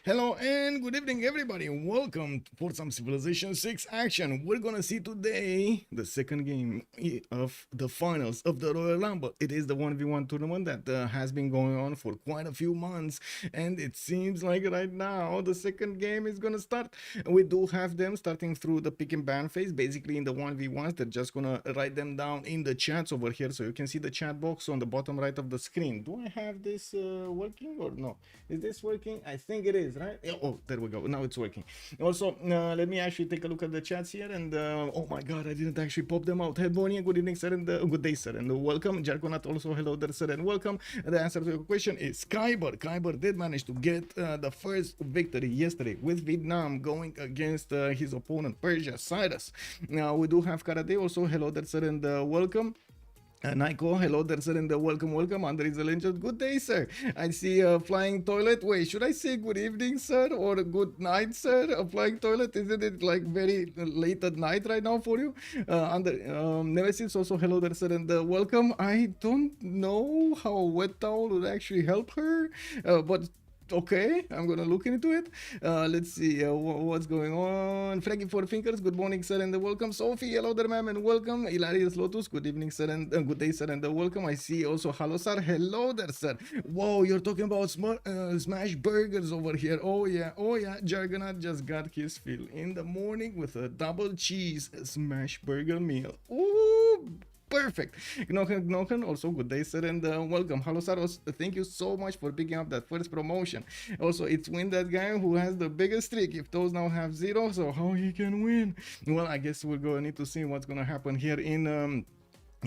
Hello and good evening, everybody. Welcome for some Civilization 6 action. We're gonna see today the second game of the finals of the Royal Rumble. It is the 1v1 tournament that has been going on for quite a few months, and it seems like right now the second game is gonna start. We do have them starting through the pick and ban phase. Basically, in the 1v1s, they're just gonna write them down in the chats over here, so you can see the chat box on the bottom right of the screen. Do I have this working or no? Is this working? I think it is, right? Oh, there we go. Now it's working. Also, let me actually take a look at the chats here. And oh my god, I didn't actually pop them out. Hey, Bonnie, good evening, sir, and good day, sir, and welcome. Jarkonat also, hello there, sir, and welcome. The answer to your question is Kiber. Kiber did manage to get the first victory yesterday with Vietnam going against his opponent, Persia, Cyrus. Now, we do have Karate also, hello there, sir, and welcome. Nico, hello there, sir, and welcome. Andre is a legend. Good day, sir. I see a flying toilet. Wait, should I say good evening, sir, or good night, sir? A flying toilet, isn't it like very late at night right now for you? Nemesis also, hello there, sir, and welcome. I don't know how a wet towel would actually help her, but okay, I'm gonna look into it. Let's see what's going on. Frankie Four Fingers, good morning, sir, and welcome. Sophie, hello there, ma'am, and welcome. Hilarious Lotus, good evening, sir, and good day, sir, and welcome. I see also hello, sir, hello there, sir. Whoa, you're talking about smash burgers over here. Oh yeah, Jargonat just got his fill in the morning with a double cheese smash burger meal. Ooh, perfect. Knocken, also good day, sir, and welcome. Hello, Saros. Thank you so much for picking up that first promotion. Also, it's win that guy who has the biggest streak. If those now have 0, so how he can win? Well, I guess we're gonna need to see what's gonna happen here in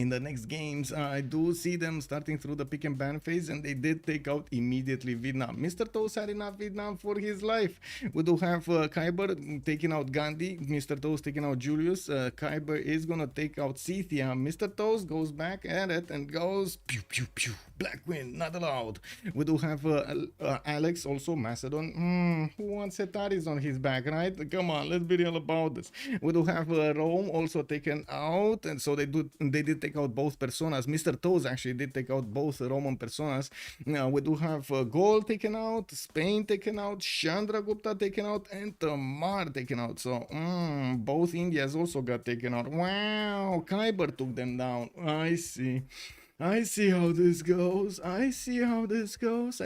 the next games. I do see them starting through the pick and ban phase, and they did take out immediately Vietnam. Mr. Toast had enough Vietnam for his life. We do have Kiber taking out Gandhi, Mr. Toast taking out Julius. Kiber is gonna take out Scythia. Mr. Toast goes back at it and goes pew pew pew. Black wind, not allowed. We do have Alex, also Macedon. Who wants Hetaris on his back, right? Come on, let's be real about this. We do have Rome also taken out, and so they did take out both personas. Mr. Toes actually did take out both Roman personas. Now we do have Gaul taken out, Spain taken out, Chandragupta taken out, and Tamar taken out. So both Indias also got taken out. Wow, Khyber took them down. I see how this goes. I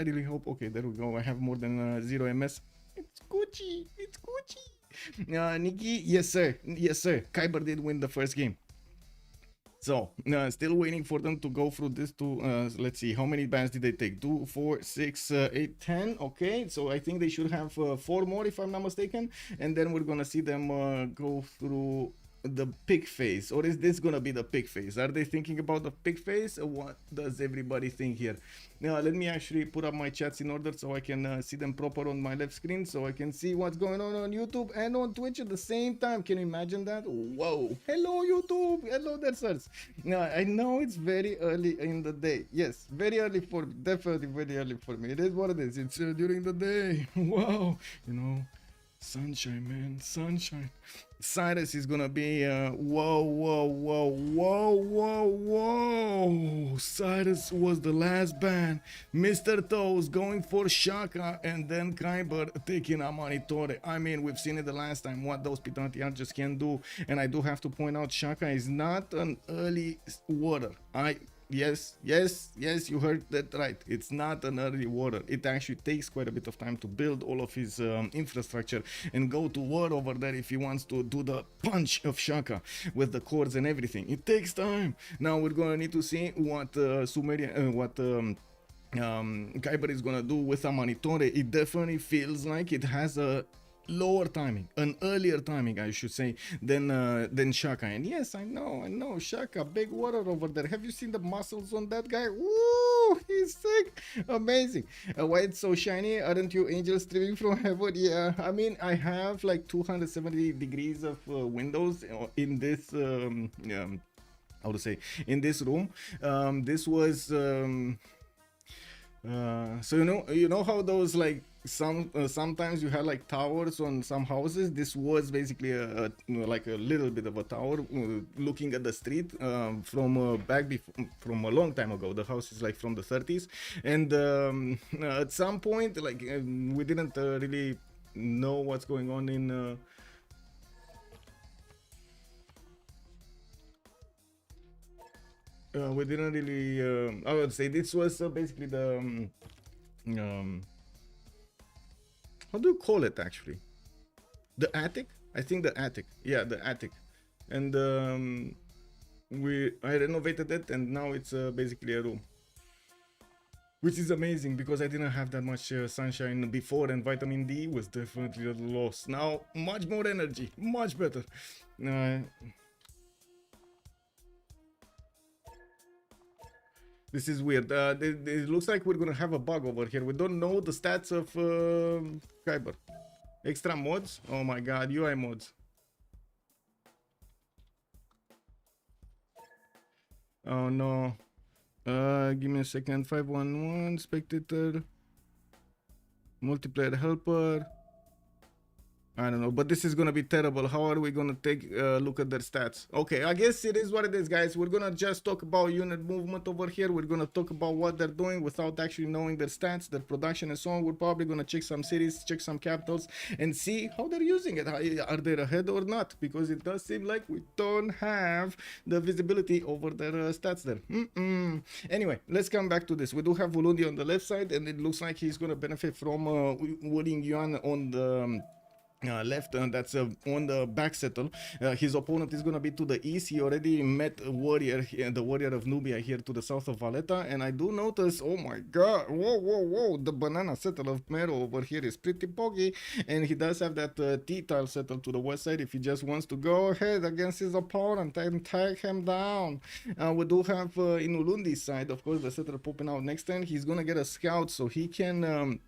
really hope. Okay, there we go. I have more than 0 MS. It's Gucci. Nikki, yes sir. Khyber did win the first game. So, still waiting for them to go through this to, let's see, how many bans did they take? 2, 4, 6, 8, 10. Okay, so I think they should have 4 more if I'm not mistaken. And then we're gonna see them go through the pick phase. Or is this gonna be the pick phase? Are they thinking about the pick phase? Or what does everybody think here? Now, let me actually put up my chats in order so I can see them proper on my left screen, so I can see what's going on YouTube and on Twitch at the same time. Can you imagine that? Whoa. Hello, YouTube. Hello there, sirs. Now, I know it's very early in the day. Yes, very early for, definitely very early for me. It is what it is. It's during the day. Wow. You know, sunshine, man, sunshine. Cyrus is gonna be whoa. Cyrus was the last ban. Mr. Toes going for Shaka, and then Kiber taking Amanitore. I mean, we've seen it the last time what those Pitanti archers can do, and I do have to point out Shaka is not an early water. Yes, you heard that right. It's not an early water. It actually takes quite a bit of time to build all of his infrastructure and go to war over there if he wants to do the punch of Shaka with the cords and everything. It takes time. Now we're gonna need to see what Kiber is gonna do with Amanitore. It definitely feels like it has a lower timing, an earlier timing, I should say, than Shaka. And yes, I know, Shaka, big water over there. Have you seen the muscles on that guy? Woo, he's sick, amazing. Why it's so shiny? Aren't you angels streaming from heaven? Yeah, I mean, I have like 270 degrees of windows in this how to say, in this room. This was So you know how those like sometimes you had like towers on some houses. This was basically like a little bit of a tower looking at the street from from a long time ago. The house is like from the 30s, and at some point like we didn't really know what's going on in. We didn't really. I would say this was basically the. Um, how do you call it actually? The attic? I think the attic. Yeah, the attic. And I renovated it, and now it's basically a room, which is amazing because I didn't have that much sunshine before, and vitamin D was definitely a loss. Now much more energy, much better. This is weird. It looks like we're gonna have a bug over here. We don't know the stats of Kiber. Extra mods? Oh my god, UI mods. Oh no. Give me a second. 511 spectator. Multiplayer helper. I don't know, but this is gonna be terrible. How are we gonna take a look at their stats? Okay, I guess it is what it is, guys. We're gonna just talk about unit movement over here. We're gonna talk about what they're doing without actually knowing their stats, their production, and so on. We're probably gonna check some cities, check some capitals, and see how they're using it. Are they ahead or not? Because it does seem like we don't have the visibility over their stats there. Anyway, let's come back to this. We do have Volundi on the left side, and it looks like he's gonna benefit from Wuling Yuan on the left, that's on the back settle. His opponent is gonna be to the east. He already met a warrior, the warrior of Nubia, here to the south of Valletta, and I do notice, oh my god, whoa, the banana settle of Mero over here is pretty boggy, and he does have that T-tile settle to the west side if he just wants to go ahead against his opponent and take him down. We do have in Ulundi's side, of course, the settle popping out next turn. He's gonna get a scout so he can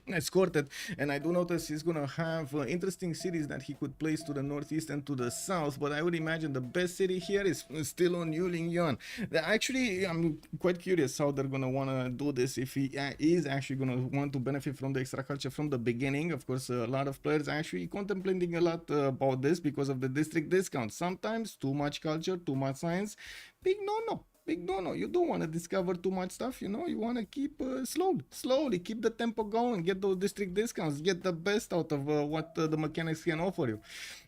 escorted, and I do notice he's gonna have interesting cities that he could place to the northeast and to the south, but I would imagine the best city here is still on Yuling Yuan. Actually, I'm quite curious how they're gonna want to do this, if he is actually gonna want to benefit from the extra culture from the beginning. Of course, a lot of players actually contemplating a lot about this because of the district discount. Sometimes too much culture, too much science, big no. You don't want to discover too much stuff, you know. You want to keep slowly keep the tempo going, get those district discounts, get the best out of what the mechanics can offer you.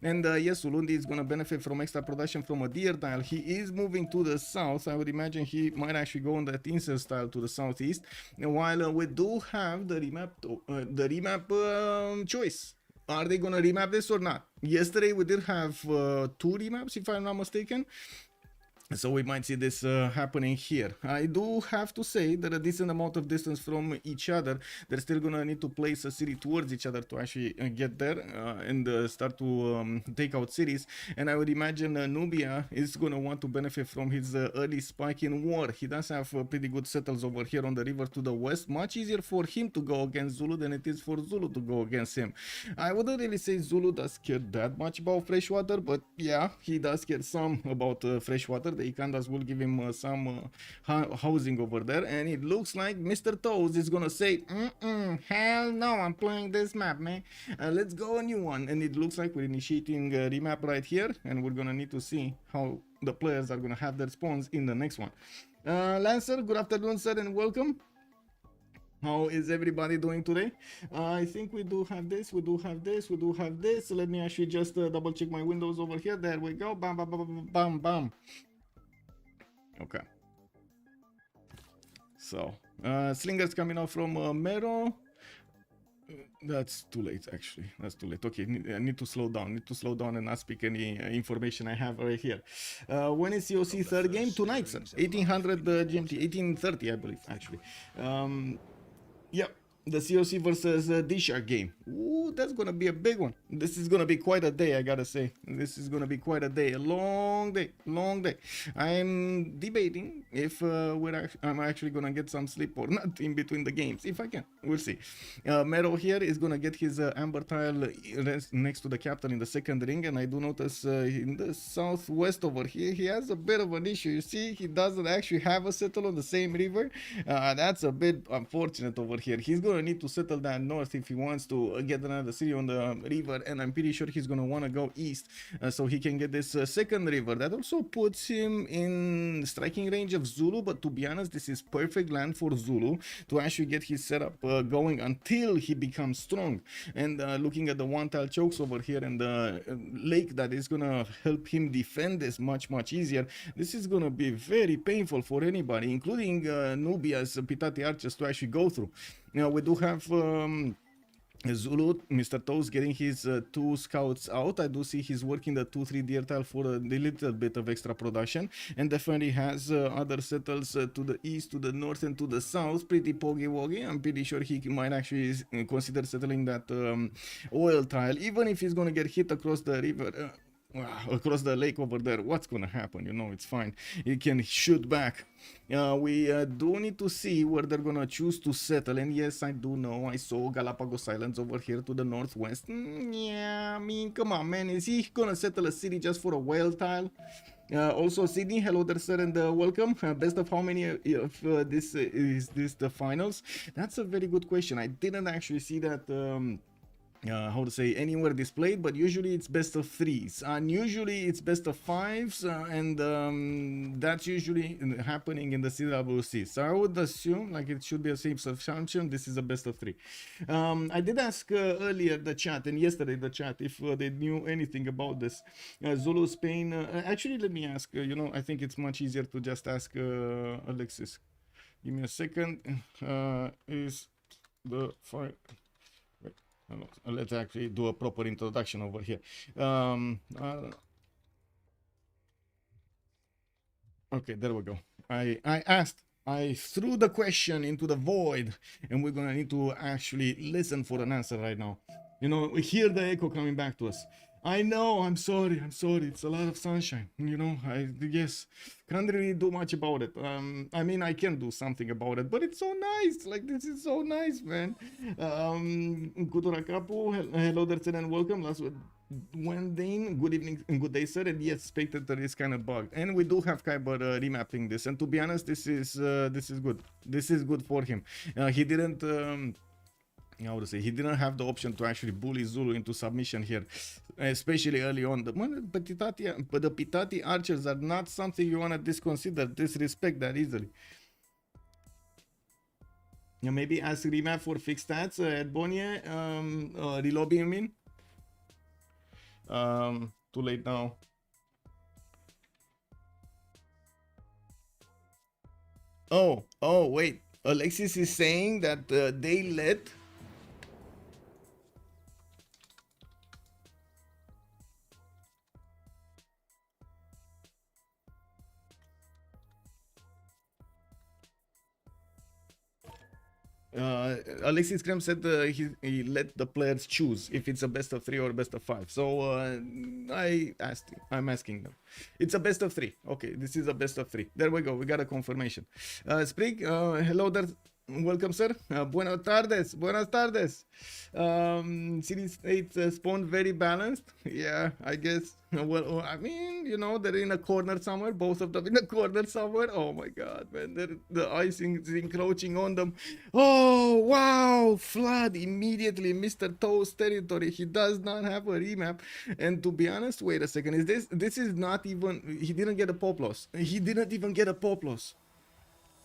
And yes, Ulundi is going to benefit from extra production from a deer tile. He is moving to the south. I would imagine he might actually go on that incest tile to the southeast, and while we do have the remap choice. Are they going to remap this or not? Yesterday we did have 2 remaps, if I'm not mistaken. So we might see this happening here. I do have to say that a decent amount of distance from each other, they're still gonna need to place a city towards each other to actually get there and start to take out cities. And I would imagine Nubia is gonna want to benefit from his early spike in war. He does have pretty good settles over here on the river to the west. Much easier for him to go against Zulu than it is for Zulu to go against him. I wouldn't really say Zulu does care that much about freshwater, but yeah, he does care some about freshwater. The Ikandas will give him some housing over there, and it looks like Mr. Toes is gonna say, hell no, I'm playing this map, man. Let's go a new one. And it looks like we're initiating a remap right here, and we're gonna need to see how the players are gonna have their spawns in the next one. Lancer, good afternoon, sir, and welcome. How is everybody doing today? I think we do have this, we do have this. So let me actually just double check my windows over here. There we go. Bam, bam, bam, bam, bam. Okay. So, slingers coming out from Mero. That's too late, actually. That's too late. Okay, I need to slow down. And not speak any information I have right here. When is COC third game? Tonight, sir. 1800 GMT. 1830, I believe, actually. Yep. the COC versus D-Shark game. Ooh, that's gonna be a big one. This is gonna be quite a day, I gotta say. This is gonna be quite a day, a long day, long day. I'm debating if I'm actually gonna get some sleep or not in between the games. If I can, we'll see. Mero here is gonna get his amber tile next to the captain in the second ring, and I do notice in the southwest over here, he has a bit of an issue. You see, he doesn't actually have a settle on the same river. That's a bit unfortunate over here. He's gonna need to settle that north if he wants to get another city on the river, and I'm pretty sure he's gonna want to go east so he can get this second river. That also puts him in striking range of Zulu, but to be honest, this is perfect land for Zulu to actually get his setup going until he becomes strong. And looking at the one tile chokes over here and the lake that is gonna help him defend this much easier, this is gonna be very painful for anybody, including Nubia's Pitati archers, to actually go through. Now we do have Zulu, Mr. Toast, getting his 2 scouts out. I do see he's working the 2-3 deer tile for a little bit of extra production, and definitely has other settles to the east, to the north, and to the south. Pretty poggy-woggy. I'm pretty sure he might actually consider settling that oil tile, even if he's gonna get hit across the river. Across the lake over there. What's gonna happen? You know, it's fine. He can shoot back. We do need to see where they're gonna choose to settle, and yes, I do know I saw Galapagos Islands over here to the northwest. Yeah, I mean, come on, man, is he gonna settle a city just for a whale tile? Also, Sydney, hello there, sir, and welcome. Best of how many of this is this the finals? That's a very good question. I didn't actually see that how to say, anywhere displayed, but usually it's best of 3s, and usually it's best of 5s, and that's usually happening in the CWC. So I would assume, like, it should be a safe assumption, this is a best of 3. I did ask earlier the chat and yesterday the chat if they knew anything about this Zulu Spain. Actually, let me ask. You know, I think it's much easier to just ask Alexis. Give me a second. Is the file? Let's actually do a proper introduction over here. Okay, there we go. I threw the question into the void, and we're gonna need to actually listen for an answer right now. You know, we hear the echo coming back to us. I know, I'm sorry, it's a lot of sunshine, you know, I guess can't really do much about it. I mean, I can do something about it, but it's so nice, like, this is so nice, man. Kuturakapu, hello there, sir, and welcome. Last Wendane, good evening and good day, sir, and yes, spectator is kind of bugged, and we do have Kiber remapping this, and to be honest, this is good. This is good for him. He didn't how to say, he didn't have the option to actually bully Zulu into submission here, especially early on. The Pitati archers are not something you want to disrespect that easily. Yeah, maybe ask remap for fixed stats at Bonnier, relobby, you mean? Too late now. Oh, wait. Alexis is saying that they let Alexis Krem said he let the players choose if it's a best of 3 or best of 5. So I'm asking them. It's a best of 3. Okay, this is a best of 3. There we go. We got a confirmation. Sprig, hello there. Welcome, sir. Buenas tardes. Buenas tardes. Series 8 spawned very balanced. Yeah, I guess. Well, I mean, you know, they're in a corner somewhere. Both of them in a corner somewhere. Oh my god, man. The icing is encroaching on them. Oh, wow. Flood immediately. Mr. Toast territory. He does not have a remap. And to be honest, wait a second. This is not even... He didn't get a pop loss. He didn't even get a pop loss.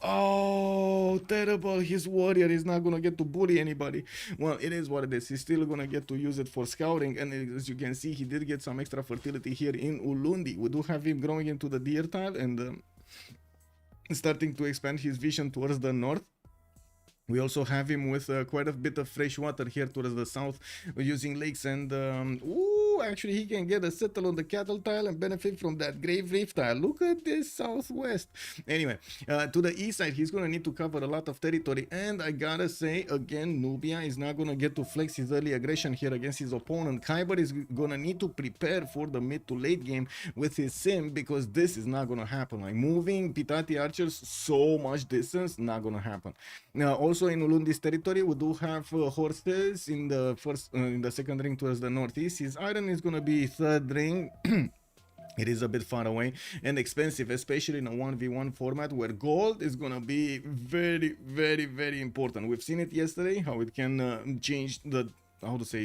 Oh, terrible. His warrior is not gonna get to bully anybody. Well, it is what it is. He's still gonna get to use it for scouting, and as you can see, he did get some extra fertility here in Ulundi. We do have him growing into the deer tile and starting to expand his vision towards the north. We also have him with quite a bit of fresh water here towards the south, using lakes, and actually he can get a settle on the cattle tile and benefit from that grave reef tile. Look at this southwest. Anyway, to the east side, he's gonna need to cover a lot of territory, and I gotta say again, Nubia is not gonna get to flex his early aggression here against his opponent. Kiber is gonna need to prepare for the mid to late game with his sim, because this is not gonna happen. Like moving Pitati archers so much distance, not gonna happen. Now, also in Ulundi's territory, we do have horses in the in the second ring towards the northeast. His iron is gonna be third ring. It is a bit far away and expensive, especially in a 1v1 format where gold is gonna be very, very, very important. We've seen it yesterday, how it can change the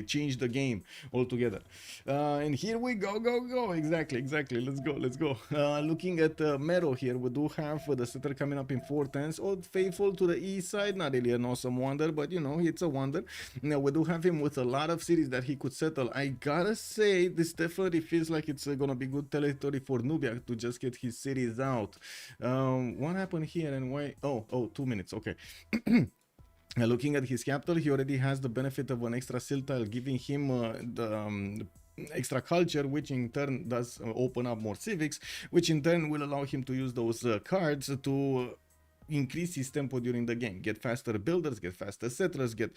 change the game altogether. And here we go. Exactly. Let's go. Looking at Mero here, we do have the setter coming up in 410s. Old Faithful to the east side, not really an awesome wonder, but you know, it's a wonder. Now we do have him with a lot of cities that he could settle. I gotta say, this definitely feels like it's gonna be good territory for Nubia to just get his cities out. What happened here and why? Oh, 2 minutes, okay. Looking at his capital, he already has the benefit of an extra seal tile, giving him the extra culture, which in turn does open up more civics, which in turn will allow him to use those cards to increase his tempo during the game, get faster builders, get faster settlers, get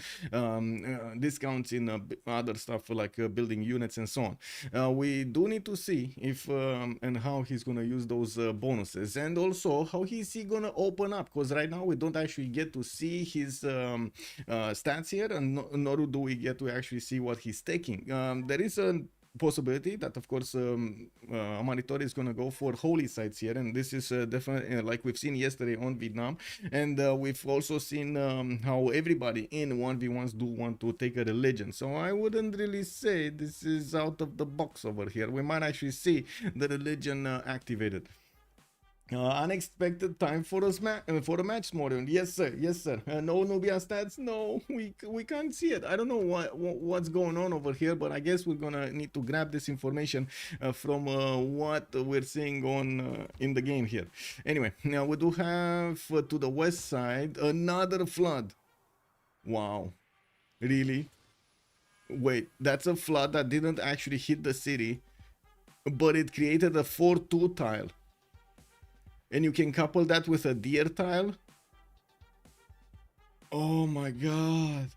discounts in other stuff like building units and so on. We do need to see if and how he's gonna use those bonuses, and also how is he gonna open up, because right now we don't actually get to see his stats here, and nor do we get to actually see what he's taking. There is a possibility that, of course, Amaritori is going to go for holy sites here, and this is definitely like we've seen yesterday on Vietnam, and we've also seen how everybody in 1v1s do want to take a religion. So I wouldn't really say this is out of the box over here. We might actually see the religion activated. Unexpected time for a match, Smorion. Yes, sir. No Nubia stats. No, we can't see it. I don't know what's going on over here, but I guess we're gonna need to grab this information from what we're seeing on in the game here. Anyway, now we do have to the west side another flood. Wow, really? Wait, that's a flood that didn't actually hit the city, but it created a 4-2 tile. And you can couple that with a deer tile. Oh my god.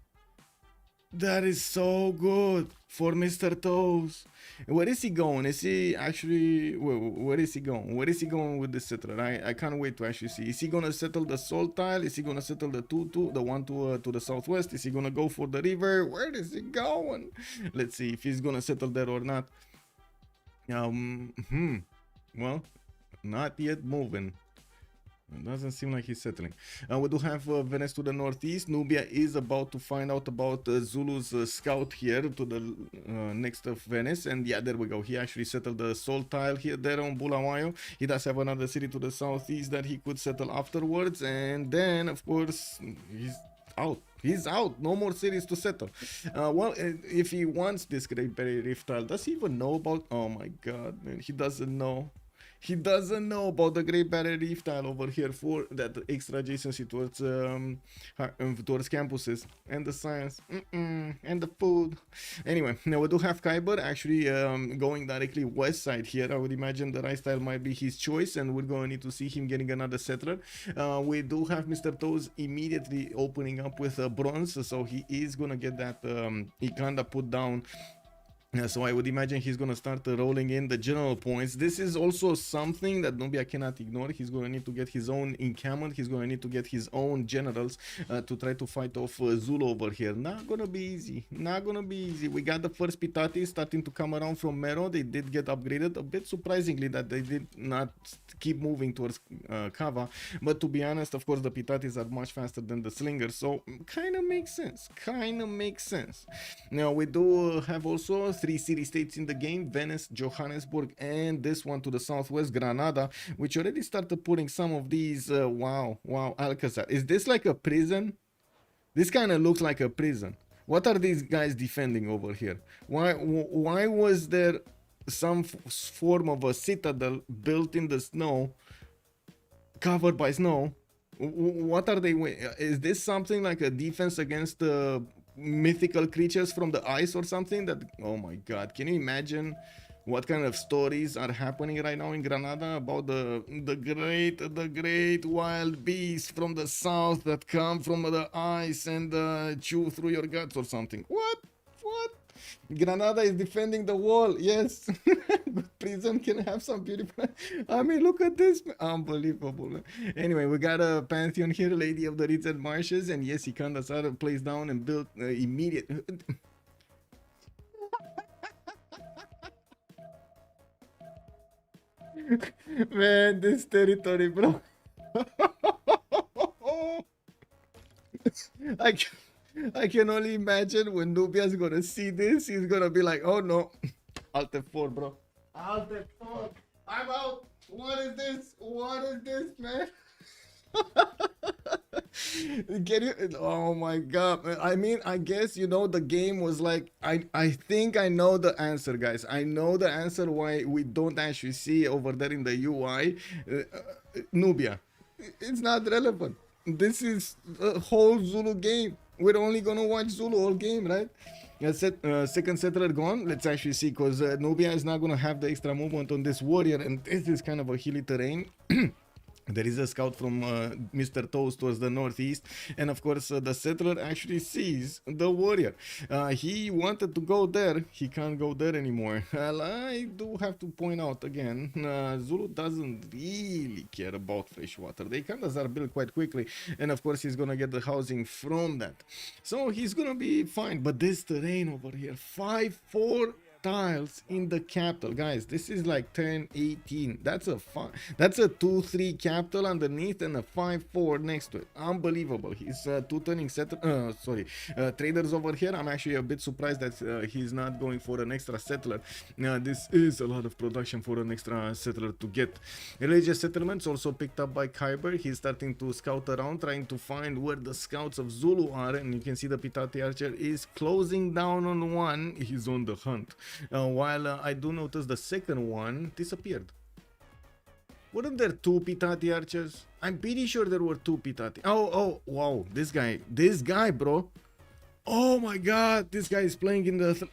That is so good for Mr. Toes. Where is he going? Is he actually... Where is he going? Where is he going with this settler? I can't wait to actually see. Is he going to settle the salt tile? Is he going to settle the 2-2? The one to the southwest? Is he going to go for the river? Where is he going? Let's see if he's going to settle there or not. Well... Not yet moving. It doesn't seem like he's settling. We do have Venice to the northeast. Nubia is about to find out about Zulu's scout here to the next of Venice. And yeah, there we go. He actually settled the salt tile here there on Bulawayo. He does have another city to the southeast that he could settle afterwards. And then, of course, he's out. No more cities to settle. Well, if he wants this Great Barrier Reef tile, does he even know about... Oh my god, man. He doesn't know. He doesn't know about the Great Barrier Reef tile over here for that extra adjacency towards campuses and the science and the food. Anyway, now we do have Kiber actually going directly west side here. I would imagine the rice tile might be his choice, and we're going to need to see him getting another settler. We do have Mr. Toes immediately opening up with bronze, so he is gonna get that Ikanda put down. So I would imagine he's going to start rolling in the general points. This is also something that Nubia cannot ignore. He's going to need to get his own encampment. He's going to need to get his own generals to try to fight off Zulu over here. Not going to be easy. Not going to be easy. We got the first Pitati starting to come around from Mero. They did get upgraded. A bit surprisingly that they did not keep moving towards Kava. But to be honest, of course, the Pitatis are much faster than the Slingers. So kind of makes sense. Now we do have also 3 city-states in the game: Venice, Johannesburg, and this one to the southwest, Granada, which already started putting some of these. Wow, Alcazar. Is this like a prison? This kind of looks like a prison. What are these guys defending over here? Why was there some form of a citadel built in the snow, covered by snow, What are they? Is this something like a defense against mythical creatures from the ice or something? That, oh my god, can you imagine what kind of stories are happening right now in Granada about the great wild beasts from the south that come from the ice and chew through your guts or something? What? Granada is defending the wall. Yes. Good prison can have some beautiful. I mean, look at this. Unbelievable. Anyway, we got a pantheon here, Lady of the Reeds and Marshes. And yes, Ikandasar placed down and built immediate. Man, this territory, bro. I can, I can only imagine when Nubia's gonna see this, he's gonna be like, oh no. Alt F4, bro. Alt F4. I'm out. What is this? What is this, man? Can you? Oh my god. I mean, I guess you know the game was like. I think I know the answer, guys. I know the answer why we don't actually see over there in the UI Nubia. It's not relevant. This is the whole Zulu game. We're only gonna watch Zulu all game, right? Second settler gone. Let's actually see, because Nubia is not gonna have the extra movement on this warrior, and this is kind of a hilly terrain. There is a scout from Mr. Toes towards the northeast, and of course the settler actually sees the warrior. He wanted to go there, he can't go there anymore. I do have to point out again, Zulu doesn't really care about fresh water. They kind of are built quite quickly, and of course he's gonna get the housing from that. So he's gonna be fine, but this terrain over here, 5-4 tiles in the capital, guys. This is like 10-18. That's a 2-3 capital underneath and a 5-4 next to it. Unbelievable. He's two turning settler, traders over here. I'm actually a bit surprised that he's not going for an extra settler. This is a lot of production for an extra settler to get. Religious settlements also picked up by Kiber. He's starting to scout around, trying to find where the scouts of Zulu are, and you can see the Pitati archer is closing down on one. He's on the hunt. While I do notice the second one disappeared. Weren't there two Pitati archers? I'm pretty sure there were two Pitati. Oh, wow. This guy, bro. Oh my god. This guy is playing in the...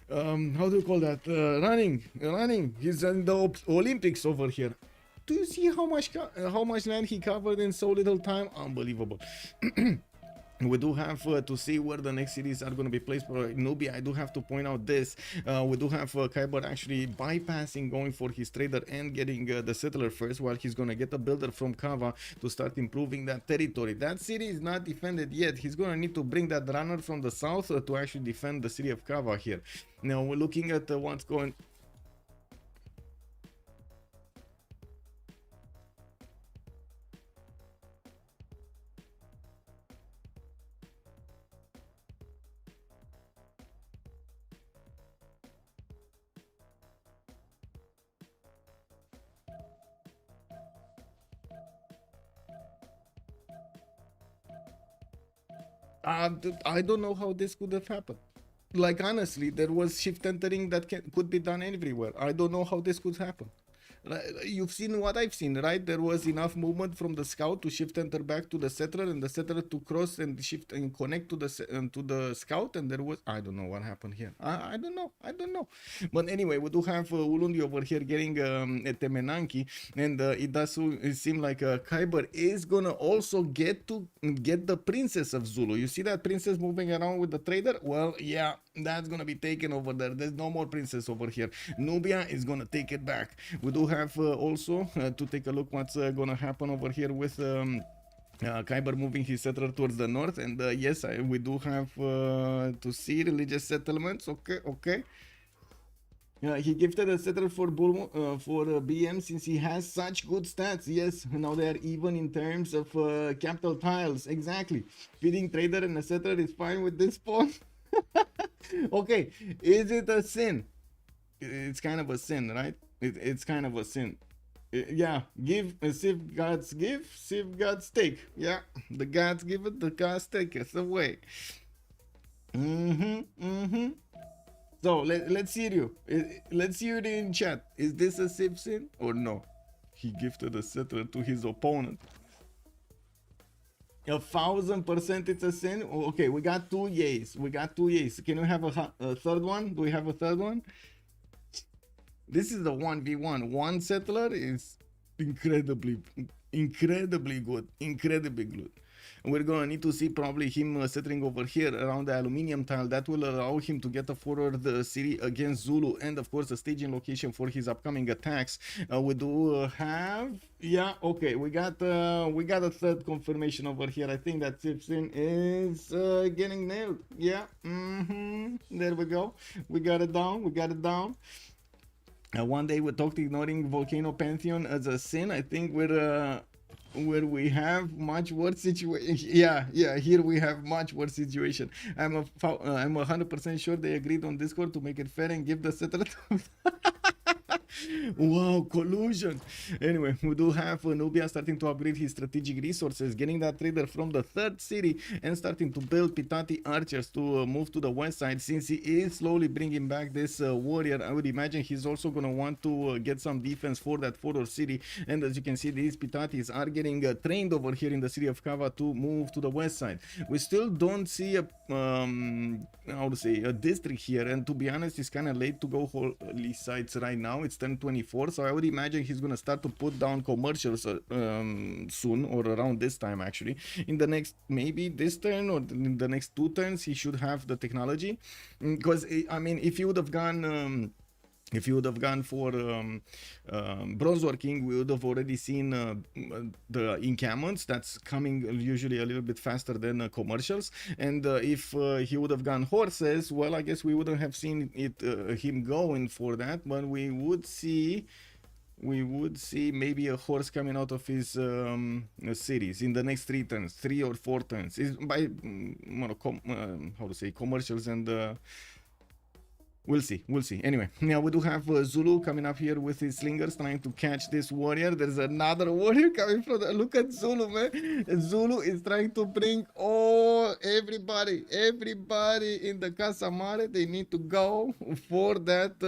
how do you call that? Running. He's in the Olympics over here. Do you see how much land he covered in so little time? Unbelievable. We do have to see where the next cities are going to be placed for Nubia. I do have to point out this. We do have Kiber actually bypassing, going for his trader and getting the settler first, while he's going to get a builder from Kava to start improving that territory. That city is not defended yet. He's going to need to bring that runner from the south to actually defend the city of Kava here. Now we're looking at what's going... I don't know how this could have happened. Like, honestly, there was shift entering that could be done everywhere. I don't know how this could happen. You've seen what I've seen, right? There was enough movement from the scout to shift enter back to the settler, and the settler to cross and shift and connect to the scout, and there was... I don't know what happened here. I don't know. But anyway, we do have Ulundi over here getting a Temenanki, and it does seem like Kiber is gonna also get the princess of Zulu. You see that princess moving around with the trader? Well, yeah, that's gonna be taken over there. There's no more princess over here. Nubia is gonna take it back. We do have also to take a look what's gonna happen over here with Kiber moving his settler towards the north, and yes, we do have to see religious settlements. Okay. He gifted a settler for BM since he has such good stats. Yes, now they are even in terms of capital tiles. Exactly. Feeding trader and a settler is fine with this pawn. Okay, is it a sin? It's kind of a sin, right? It's kind of a sin. Yeah, give, Civ gods give, Civ gods take. Yeah, the gods give it, the gods take it away. So let's see you. Let's see you in chat. Is this a Civ sin or no? He gifted a settler to his opponent. 1,000% it's a sin. Okay, we got 2 yays. We got 2 yays. Can we have a third one? Do we have a third one? This is the 1v1. One settler is incredibly good. Incredibly good. We're gonna need to see probably him settling over here around the aluminium tile. That will allow him to get a forward city against Zulu, and of course a staging location for his upcoming attacks. We do have, yeah, okay, we got a third confirmation over here. I think that Civ6 is getting nailed. Yeah, there we go. We got it down. One day we talked ignoring Volcano Pantheon as a sin. I think we're where we have much worse situation. Yeah, here we have much worse situation. I'm 100% sure they agreed on Discord to make it fair and give the settler wow, collusion. Anyway, we do have Nubia starting to upgrade his strategic resources, getting that trader from the third city and starting to build Pitati archers to move to the west side. Since he is slowly bringing back this warrior, I would imagine he's also going to want to get some defense for that forward city. And as you can see, these Pitatis are getting trained over here in the city of Kava to move to the west side. We still don't see a how to say, a district here, and to be honest, it's kind of late to go holy sites right now. It's 10:24, so I would imagine he's gonna start to put down commercials soon, or around this time actually. In the next, maybe this turn or in the next 2 turns, he should have the technology. Because I mean, if he would have gone for bronze working, we would have already seen the encampments that's coming usually a little bit faster than commercials. And if he would have gone horses, well, I guess we wouldn't have seen it him going for that, but we would see maybe a horse coming out of his cities in the next 3 turns, 3 or 4 turns. Is by how to say, commercials, and we'll see. Anyway, now we do have Zulu coming up here with his slingers trying to catch this warrior. There's another warrior coming from the, look at Zulu, man. Zulu is trying to bring everybody in the Casa Mare. They need to go for that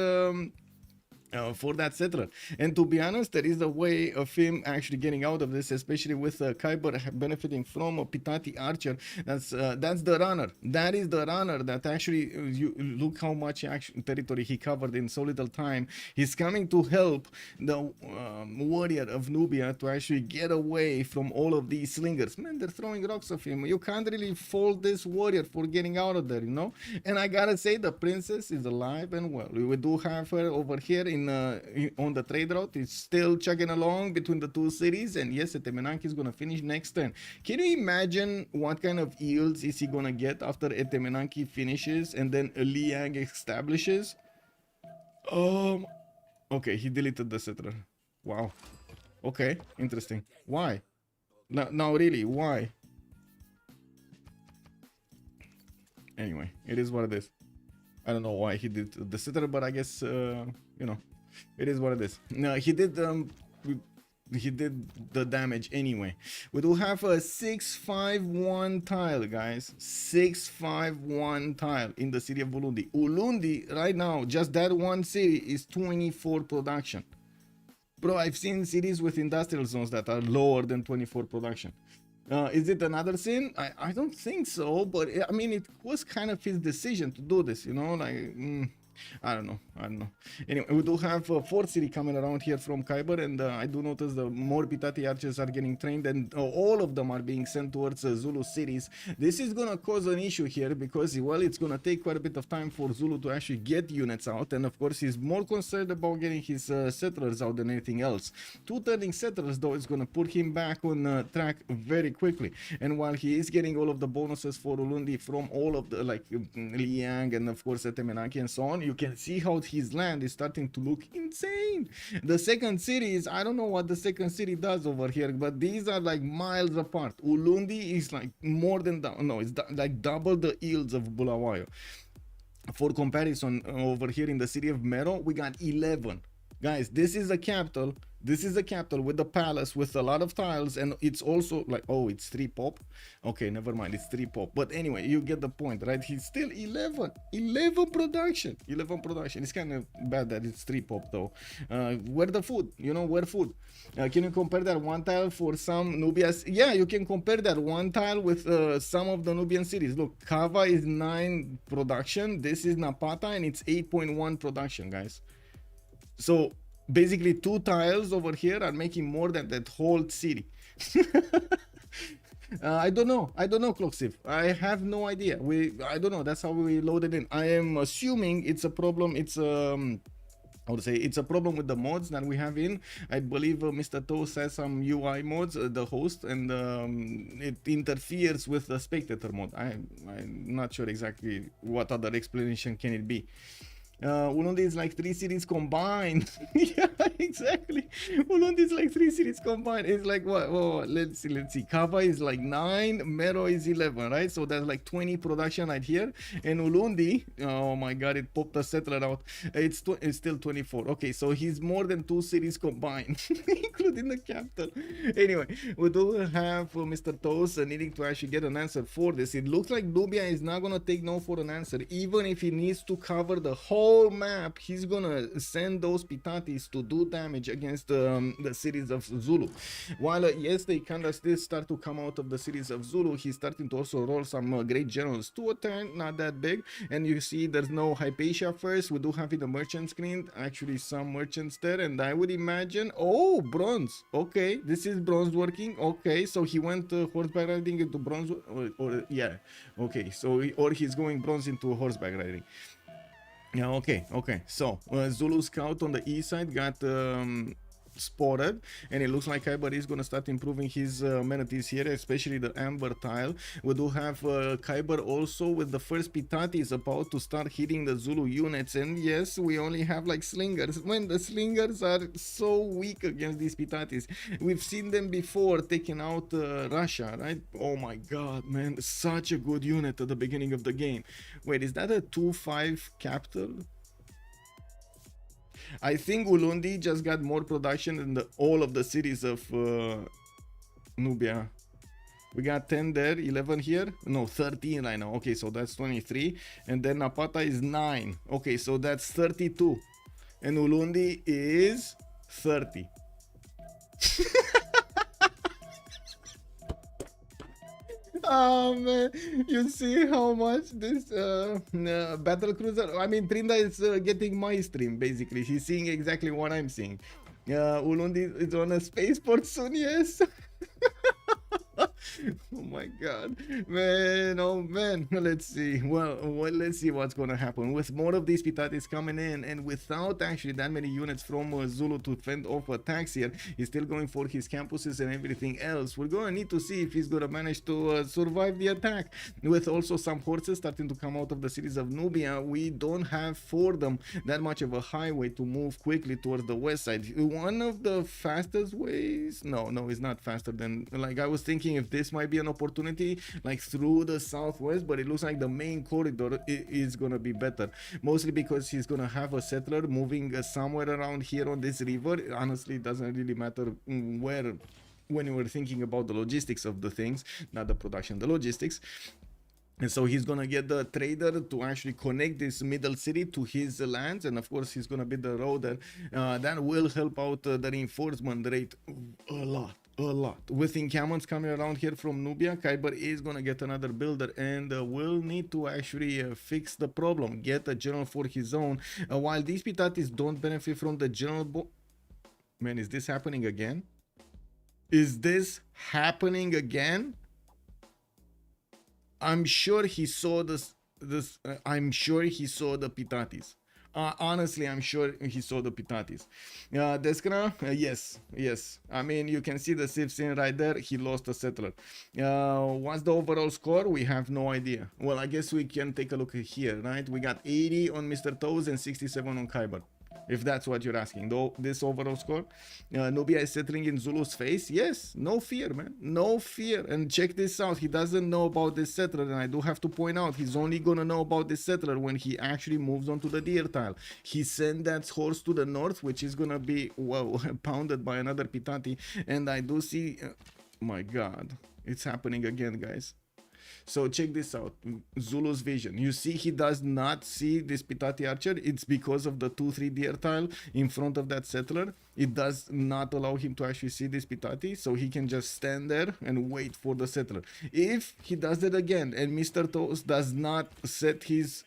settler. And to be honest, there is a way of him actually getting out of this, especially with Kiber benefiting from a Pitati archer. That's the runner. That is the runner that actually, you look how much territory he covered in so little time. He's coming to help the warrior of Nubia to actually get away from all of these slingers. Man, they're throwing rocks at him. You can't really fault this warrior for getting out of there, you know. And I gotta say, the princess is alive and well. We do have her over here on the trade route. It's still chugging along between the 2 cities, and yes, Etemenanki is gonna finish next turn. Can you imagine what kind of yields is he gonna get after Etemenanki finishes and then Liang establishes? Okay, he deleted the settler. Wow. Okay, interesting. Why? No, really, why? Anyway, it is what it is. I don't know why he did the settler, but I guess you know, it is what it is. No, he did the damage anyway. We do have a 651 tile, guys. 651 tile in the city of Ulundi. Ulundi right now, just that one city is 24 production. Bro, I've seen cities with industrial zones that are lower than 24 production. Is it another sin? I don't think so, but I mean, it was kind of his decision to do this, you know, like I don't know. Anyway, we do have a 4th city coming around here from Kiber, and I do notice the more Pitati archers are getting trained, and all of them are being sent towards Zulu cities. This is gonna cause an issue here because, well, it's gonna take quite a bit of time for Zulu to actually get units out, and of course he's more concerned about getting his settlers out than anything else. 2 turning settlers, though, is gonna put him back on track very quickly. And while he is getting all of the bonuses for Ulundi from all of the, like, Liang and of course Etemenanki and so on, you can see how his land is starting to look insane. The second city is, I don't know what the second city does over here, but these are like miles apart. Ulundi is like more than it's like double the yields of Bulawayo. For comparison, over here in the city of Mero, we got 11. Guys, this is the capital. This is the capital with the palace with a lot of tiles, and it's also like, oh, it's 3 pop. Okay, never mind, it's 3 pop. But anyway, you get the point, right? He's still 11 production. 11 production. It's kind of bad that it's 3 pop though. Where the food? You know, where food? Can you compare that one tile for some Nubias? Yeah, you can compare that one tile with some of the Nubian cities. Look, Kava is 9 production. This is Napata, and it's 8.1 production, guys. So basically 2 tiles over here are making more than that whole city. I don't know, Clocksif. I have no idea. I don't know. That's how we loaded in. I am assuming it's a problem. It's I would say it's a problem with the mods that we have in. I believe Mr. Toast has some UI mods, the host, and it interferes with the spectator mode. I'm not sure exactly what other explanation can it be. Ulundi is like 3 cities combined. Yeah, exactly. Ulundi is like 3 cities combined. It's like what? Oh, let's see. Kava is like 9, Mero is 11, right? So that's like 20 production right here. And Ulundi, oh my god, it popped a settler out. It's still 24. Okay, so he's more than 2 cities combined, including the capital. Anyway, we do have Mr. Toast needing to actually get an answer for this. It looks like Nubia is not gonna take no for an answer, even if he needs to cover the whole map. He's gonna send those pitatis to do damage against the cities of Zulu. While yes, they kind of still start to come out of the cities of Zulu, he's starting to also roll some great generals to a turn, not that big. And you see there's no Hypatia first. We do have in the merchant screen actually some merchants there, and I would imagine, oh, bronze. Okay, this is bronze working. Okay, so he went horseback riding into bronze, or yeah, okay, so or he's going bronze into horseback riding. Yeah, okay. So Zulu scout on the east side got spotted, and it looks like Kiber is gonna start improving his amenities here, especially the amber tile. We do have Kiber also with the first pitati is about to start hitting the Zulu units, and yes, we only have like slingers. When the slingers are so weak against these pitatis, we've seen them before taking out Russia, right? Oh my god, man, such a good unit at the beginning of the game. Wait, is that a 2-5 capital? I think Ulundi just got more production than all of the cities of Nubia. We got 10 there, 11 here. No, 13 right now. Okay, so that's 23. And then Napata is 9. Okay, so that's 32. And Ulundi is 30. Oh man, you see how much this battle cruiser, I mean Trinda is getting my stream basically. He's seeing exactly what I'm seeing. Ulundi is on a spaceport soon, yes. Oh my god, man, oh man. Let's see. Well, let's see what's gonna happen with more of these pitatis coming in, and without actually that many units from Zulu to fend off attacks here. He's still going for his campuses and everything else. We're gonna need to see if he's gonna manage to survive the attack. With also some horses starting to come out of the cities of Nubia, we don't have for them that much of a highway to move quickly towards the west side. One of the fastest ways, no, it's not faster than, like, I was thinking if this might be an opportunity like through the southwest, but it looks like the main corridor is gonna be better, mostly because he's gonna have a settler moving somewhere around here on this river. Honestly, it doesn't really matter where when you were thinking about the logistics of the things, not the production, the logistics. And so he's gonna get the trader to actually connect this middle city to his lands, and of course he's gonna build the road that will help out the reinforcement rate a lot. With encampments coming around here from Nubia, Kiber is gonna get another builder, and will need to actually fix the problem, get a general for his own. While these pitatis don't benefit from the general man, is this happening again? Is this happening again? I'm sure he saw this. I'm sure he saw the pitatis. Honestly, I'm sure he saw the pitatis. Deskra, yes. I mean, you can see the Civ6 right there. He lost a settler. What's the overall score? We have no idea. Well, I guess we can take a look here, right? We got 80 on Mr. Toes and 67 on Kiber. if that's what you're asking. Though this overall score, Nubia is settling in Zulu's face. Yes, no fear, man, no fear. And check this out, he doesn't know about this settler, and I do have to point out, he's only gonna know about this settler when he actually moves on to the deer tile. He sent that horse to the north, which is gonna be, well, pounded by another Pitati. And I do see, my god, it's happening again, guys. So check this out, Zulu's vision. You see, he does not see this Pitati archer. It's because of the 2-3 deer tile in front of that settler. It does not allow him to actually see this Pitati, so he can just stand there and wait for the settler. If he does it again and Mr. Toast does not set his...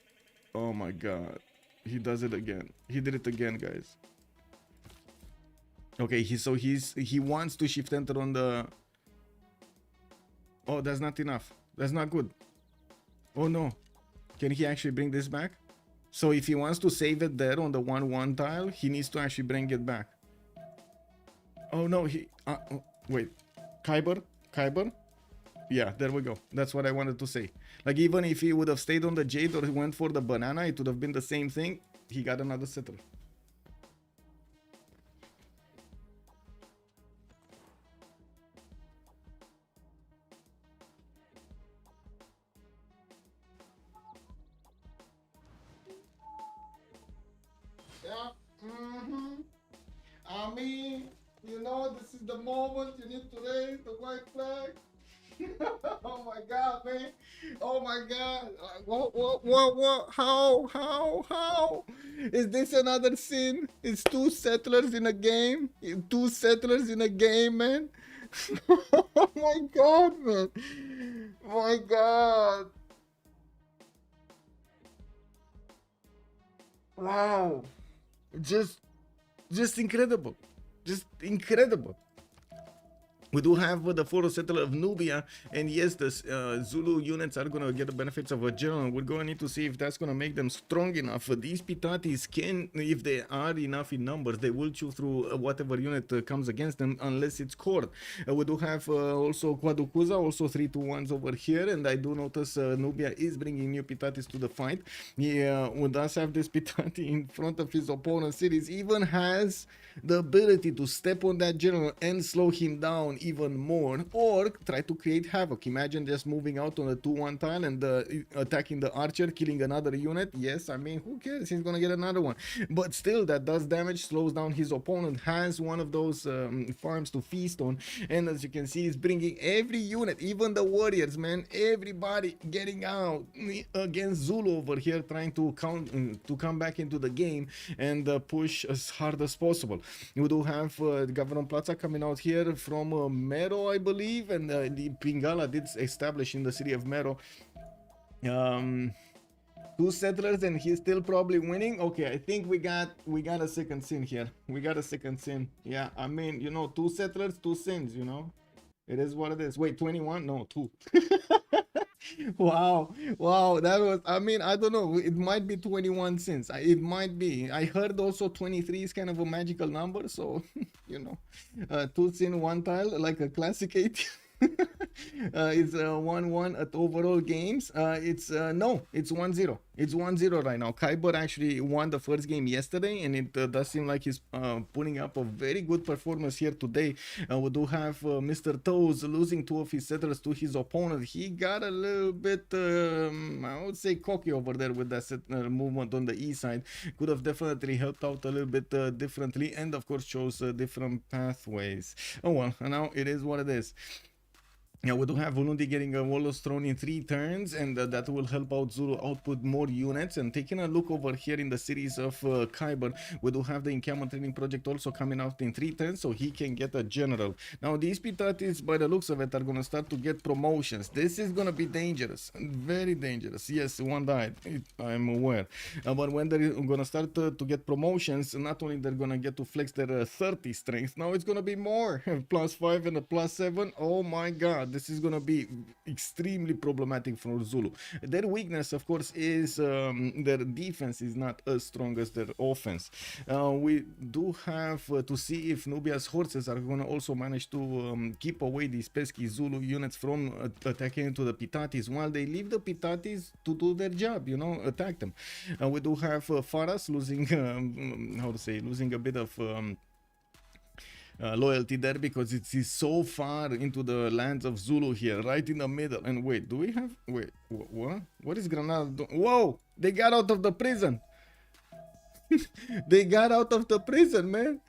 Oh my god, he does it again. He did it again, guys. Okay, he wants to shift enter on the... Oh, that's not enough. That's not good. Oh no. Can he actually bring this back? So if he wants to save it there on the 1-1 tile, he needs to actually bring it back. Oh no, wait. Kiber? Yeah, there we go. That's what I wanted to say. Like, even if he would have stayed on the jade or he went for the banana, it would have been the same thing. He got another settler. Yeah. I mean, you know, this is the moment you need to raise the white flag. Oh my god, man. Oh my god. What? How? Is this another sin? It's 2 settlers in a game? 2 settlers in a game, man? Oh my god, man. My god. Wow. Just incredible. Just incredible. We do have the photo settler of Nubia, and yes, the Zulu units are going to get the benefits of a general. We're going to need to see if that's going to make them strong enough. These Pitatis can, if they are enough in numbers, they will chew through whatever unit comes against them, unless it's core. We do have also Quadukuza, also 3-2-1s over here, and I do notice Nubia is bringing new Pitatis to the fight. He does have this Pitati in front of his opponent series, even has the ability to step on that general and slow him down even more, or try to create havoc. Imagine just moving out on a 2-1 tile and attacking the archer, killing another unit. Yes, I mean, who cares? He's gonna get another one, but still, that does damage, slows down his opponent, has one of those farms to feast on, and as you can see, he's bringing every unit, even the warriors, man, everybody getting out against Zulu over here, trying to come back into the game and push as hard as possible. We do have Governor Plaza coming out here from Mero, I believe, and the Pingala did establish in the city of Mero. 2 settlers, and he's still probably winning. Okay, I think we got a second sin here. We got a second sin. Yeah, I mean, you know, 2 settlers, 2 sins, you know. It is what it is. Wait, 21? No, 2. Wow, that was, I mean, I don't know, it might be 21 cents. It might be. I heard also 23 is kind of a magical number, so you know, 2 sin 1 tile, like a classic 8. It's 1-1 at overall games. It's 1-0. It's 1-0 right now. Kiber actually won the first game yesterday, and it does seem like he's putting up a very good performance here today. We do have Mr. Toes losing 2 of his settlers to his opponent. He got a little bit, I would say, cocky over there with that movement on the E side. Could have definitely helped out a little bit differently, and of course chose different pathways. Oh well, now it is what it is. Yeah, we do have Ulundi getting a Wallows thrown in 3 turns, and that will help out Zulu output more units. And taking a look over here in the series of Kiber, we do have the encampment training project also coming out in 3 turns, so he can get a general. Now these Pitatis, by the looks of it, are going to start to get promotions. This is going to be dangerous, very dangerous. Yes, 1 died, I'm aware. But when they're going to start to get promotions, not only they're going to get to flex their 30 strength, now it's going to be more. +5 and a +7. Oh my god. this is gonna be extremely problematic for Zulu. Their weakness, of course, is their defense is not as strong as their offense. We do have to see if Nubia's horses are gonna also manage to keep away these pesky Zulu units from attacking into the Pitatis, while they leave the Pitatis to do their job, you know, attack them. We do have Faras losing, how to say, losing a bit of loyalty there, because it is so far into the lands of Zulu here, right in the middle. And wait, do we have, wait, what is Granada doing? Whoa, they got out of the prison. They got out of the prison, man.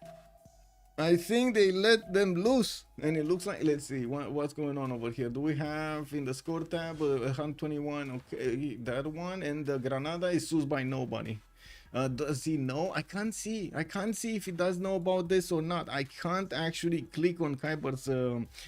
I think they let them loose, and it looks like, let's see what's going on over here. Do we have in the score tab 121? Okay, that one, and the Granada is used by nobody. Does he know? I can't see if he does know about this or not. I can't actually click on Kiber's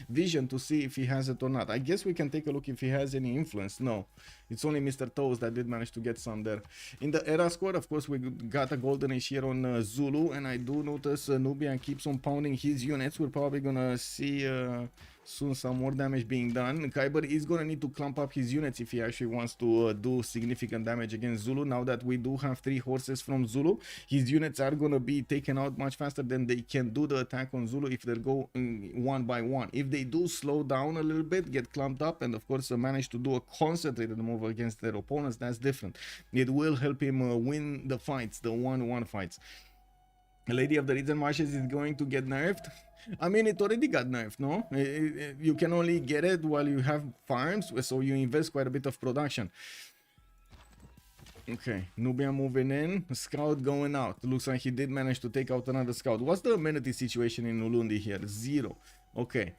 vision to see if he has it or not. I guess we can take a look if he has any influence. No, it's only Mr. Toes that did manage to get some there. In the era squad, of course, we got a golden age here on Zulu, and I do notice Nubian keeps on pounding his units. We're probably gonna see soon some more damage being done. Kiber is gonna need to clump up his units if he actually wants to do significant damage against Zulu. Now that we do have 3 horses from Zulu, his units are gonna be taken out much faster than they can do the attack on Zulu if they go one by one. If they do slow down a little bit, get clumped up, and of course manage to do a concentrated move against their opponents, that's different. It will help him win the fights, the 1-1 fights. The Lady of the Reeds and Marshes is going to get nerfed. I mean, it already got nerfed, no? You can only get it while you have farms, so you invest quite a bit of production. Okay, Nubia moving in, scout going out. Looks like he did manage to take out another scout. What's the amenity situation in Ulundi here? 0. Okay,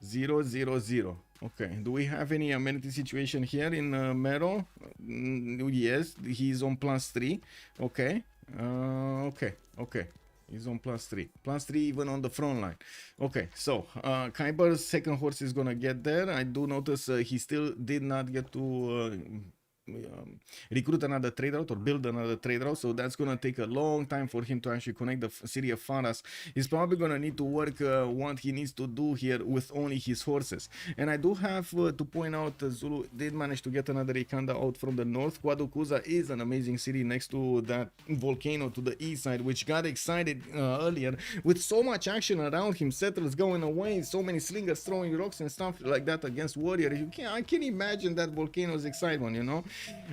0, 0, 0. Okay, do we have any amenity situation here in Mero? Yes, he's on +3. Okay, okay. He's on +3. +3 even on the front line. Okay, so Kiber's second horse is gonna get there. I do notice he still did not get to recruit another trade route or build another trade route, so that's gonna take a long time for him to actually connect the city of Faras. He's probably gonna need to work what he needs to do here with only his horses. And I do have to point out Zulu did manage to get another Ikanda out from the north. Guaducuza is an amazing city next to that volcano to the east side, which got excited earlier with so much action around him, settlers going away, so many slingers throwing rocks and stuff like that against warriors. I can imagine that volcano's excitement, you know.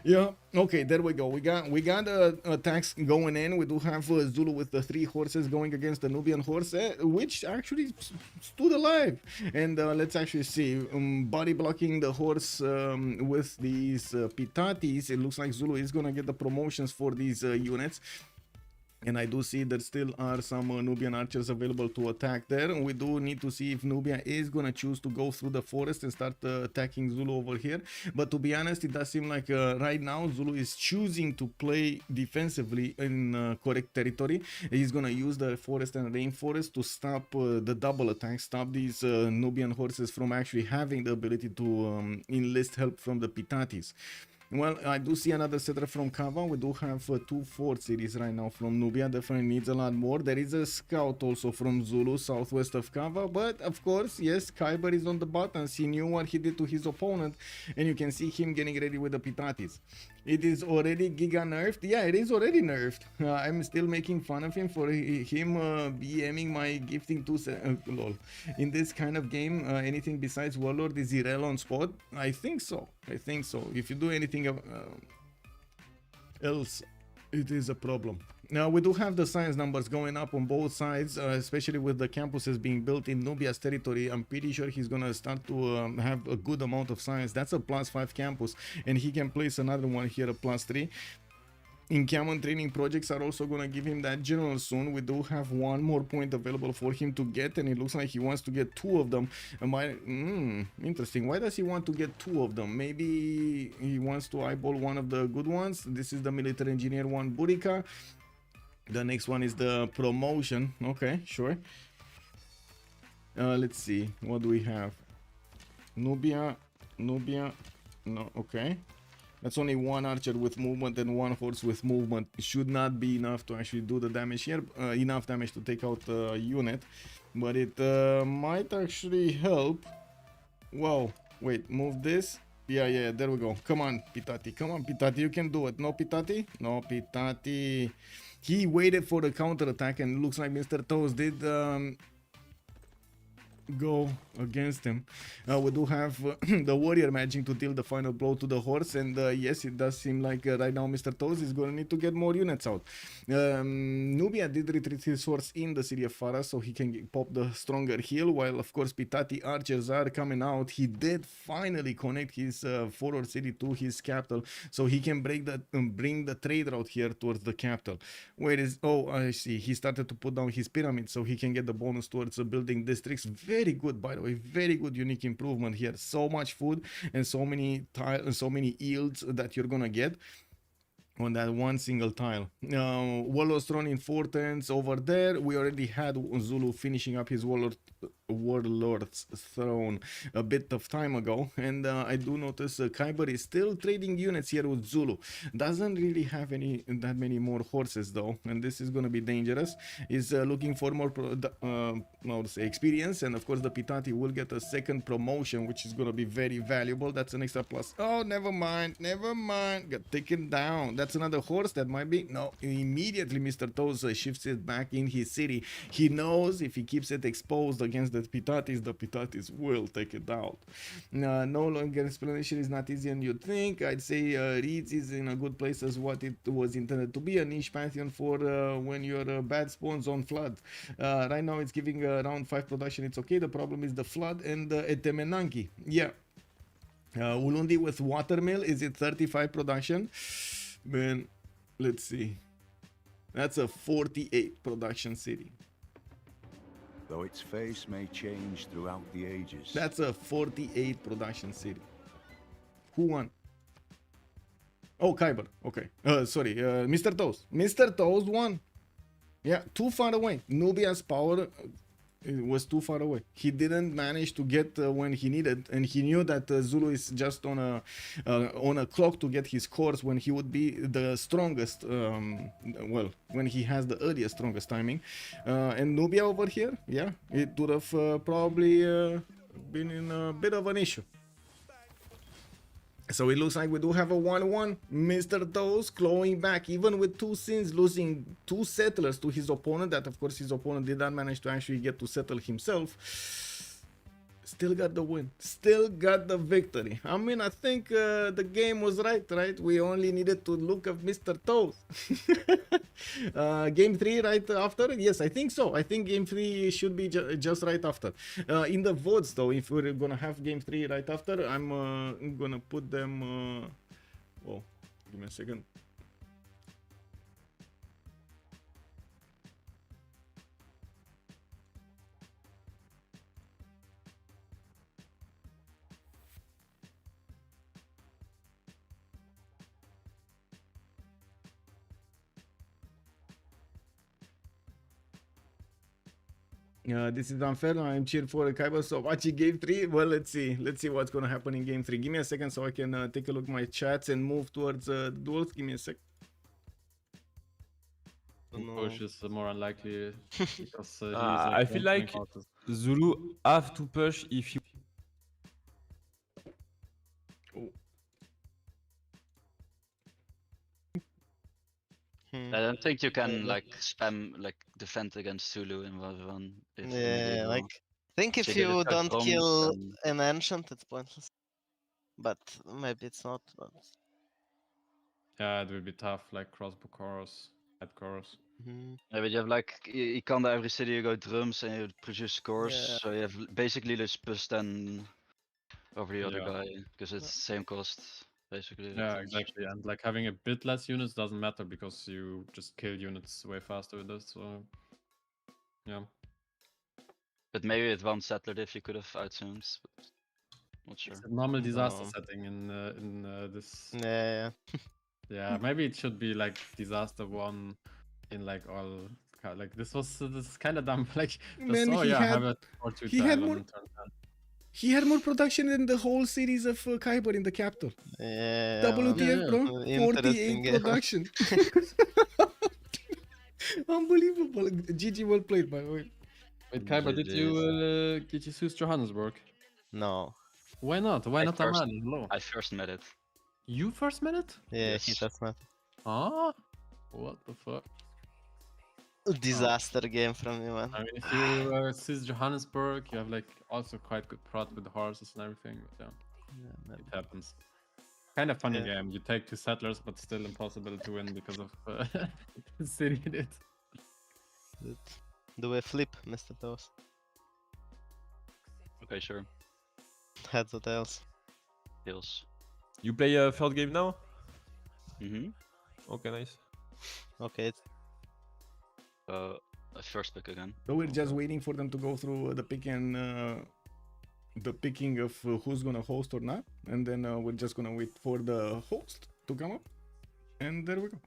Yeah, okay, there we go. We got attacks going in. We do have Zulu with the 3 horses going against the Nubian horse, which actually stood alive. And let's actually see, body blocking the horse with these Pitatis. It looks like Zulu is gonna get the promotions for these units. And I do see there still are some Nubian archers available to attack there. We do need to see if Nubia is going to choose to go through the forest and start attacking Zulu over here. But to be honest, it does seem like right now Zulu is choosing to play defensively in correct territory. He's going to use the forest and rainforest to stop the double attack, stop these Nubian horses from actually having the ability to enlist help from the Pitatis. Well, I do see another settler from Kava. We do have 2 fort cities right now from Nubia. Definitely needs a lot more. There is a scout also from Zulu, southwest of Kava. But, of course, yes, Kiber is on the buttons. He knew what he did to his opponent. And you can see him getting ready with the Pitatis. It is already giga nerfed. Yeah, it is already nerfed. I'm still making fun of him for him BMing my gifting to lol. In this kind of game, anything besides Warlord is irrelevant on spot. I think so. If you do anything else, it is a problem. Now we do have the science numbers going up on both sides, especially with the campuses being built in Nubia's territory. I'm pretty sure he's gonna start to have a good amount of science. That's a +5 campus, and he can place another one here, a +3. In Cameron training projects are also gonna give him that general soon. We do have 1 more point available for him to get, and it looks like he wants to get 2 of them. Interesting. Why does he want to get 2 of them? Maybe he wants to eyeball one of the good ones. This is the military engineer one, Burika. The next one is the promotion. Okay, sure. Let's see. What do we have? Nubia. No, okay. That's only 1 archer with movement and 1 horse with movement. It should not be enough to actually do the damage here. Enough damage to take out a unit. But it might actually help Whoa, wait, move this. Yeah, there we go. Come on, Pitati. Come on, Pitati. You can do it. No, Pitati? No, Pitati. He waited for the counter attack, and looks like Mr. Toast did go against him. We do have the warrior managing to deal the final blow to the horse, and yes, it does seem like right now Mr. Toes is gonna need to get more units out. Nubia did retreat his horse in the city of Farah so he can pop the stronger heal, while of course Pitati archers are coming out. He did finally connect his forward city to his capital so he can bring the trade route here towards the capital. Where is, oh, I see, he started to put down his pyramid so he can get the bonus towards building districts. Very good, by the way, very good unique improvement here. So much food and so many yields that you're gonna get on that one single tile. Warlord's Throne importance over there. We already had Zulu finishing up his Warlord's Throne a bit of time ago, and I do notice Kiber is still trading units here with Zulu. Doesn't really have that many more horses though, and this is gonna be dangerous. Is looking for more experience, and of course the Pitati will get a second promotion, which is gonna be very valuable. That's an extra plus. Oh, never mind, got taken down. That's another horse that might be, no, immediately Mr. Toes shifts it back in his city. He knows if he keeps it exposed against the Pitatis will take it out. No longer explanation is not easy and you'd think. I'd say Reeds is in a good place as what it was intended to be, a niche pantheon for when your bad spawns on flood. Right now it's giving around 5 production, it's okay. The problem is the flood and Etemenanki. Yeah. Ulundi with watermill, is it 35 production? Man, let's see. That's a 48 production city. Though its face may change throughout the ages. That's a 48 production city. Who won? Oh, Kiber. Okay. Sorry. Mr. Toes. Mr. Toes won. Yeah, too far away. Nubia's power it was too far away. He didn't manage to get when he needed, and he knew that Zulu is just on a clock to get his course when he would be the strongest. Well, when he has the earliest, strongest timing. And Nubia over here, yeah, it would have probably been in a bit of an issue. So it looks like we do have a 1-1. Mr. Toes clawing back, even with 2 sins, losing 2 settlers to his opponent. That, of course, his opponent did not manage to actually get to settle himself. Still got the win. Still got the victory. I mean, I think the game was right? We only needed to look at Mr. Toes. Game 3 right after? Yes, I think so. I think game 3 should be just right after. In the votes, though, if we're gonna have game 3 right after, I'm gonna put them... Well, give me a second. This is unfair. I'm cheering for Kiber. So watching game 3. Well, let's see what's gonna happen in game 3. Give me a second so I can take a look at my chats and move towards the duels. Give me a sec. Push is more unlikely because I feel like Zulu have to push if you. I don't think you can like spam like defend against Zulu in 1v1. Yeah, like I think if So you you get don't bombs kill and- an ancient, it's pointless. But maybe it's not. But... yeah, it will be tough, like crossbow chorus, head chorus. Mhm. Yeah, but you have like you can't every city you go drums and you produce scores, Yeah. so you have basically less plus 10 over the other Yeah. guy because it's the same cost basically. Yeah, That's- exactly. And like having a bit less units doesn't matter because you just kill units way faster with this. So yeah. But maybe with one settler if you could have outzoomed. But not sure. It's a normal disaster No. setting in this. Yeah, Yeah, maybe it should be like disaster 1 in like all. Like this is kind of dumb. Like Man, oh he yeah, had- have a 4-2 he had tile more- on turn 10. He had more production than the whole series of Kiber in the capital. yeah. WTF, yeah. bro? Interesting 48 game. production. Unbelievable. GG, well played, by the way. Wait, Kiber, GG's. did you switch Johannesburg? No. Why not? Why I not first- Amani? Hello. I first met it. You first met it? Yeah, he Yes. does not. Ah? What the fuck? Disaster game from you, man. I mean, if you sees Johannesburg, you have like also quite good prod with the horses and everything. But yeah, Yeah, man. it happens. Kind of funny Yeah. game. You take 2 settlers, but still impossible to win because of city in it. Do a flip, Mr. Toast. Okay, sure. Heads or tails? Heals. You play a third game now? Mm-hmm. Okay, nice. Okay, it's I first pick again. So we're just waiting for them to go through the picking of who's gonna host or not, and then we're just gonna wait for the host to come up, and there we go.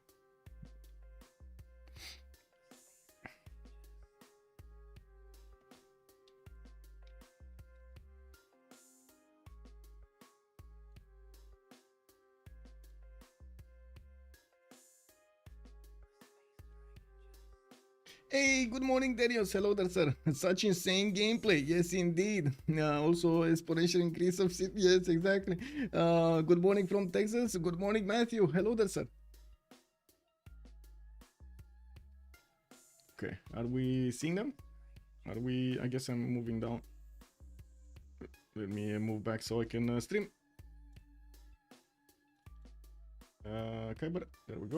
Hey, good morning, Darius. Hello there, sir. Such insane gameplay. Yes, indeed. Also, exponential increase of city. Yes, exactly. Good morning from Texas. Good morning, Matthew. Hello there, sir. Okay, are we seeing them? Are we? I guess I'm moving down. Let me move back so I can stream. Kiber, there we go.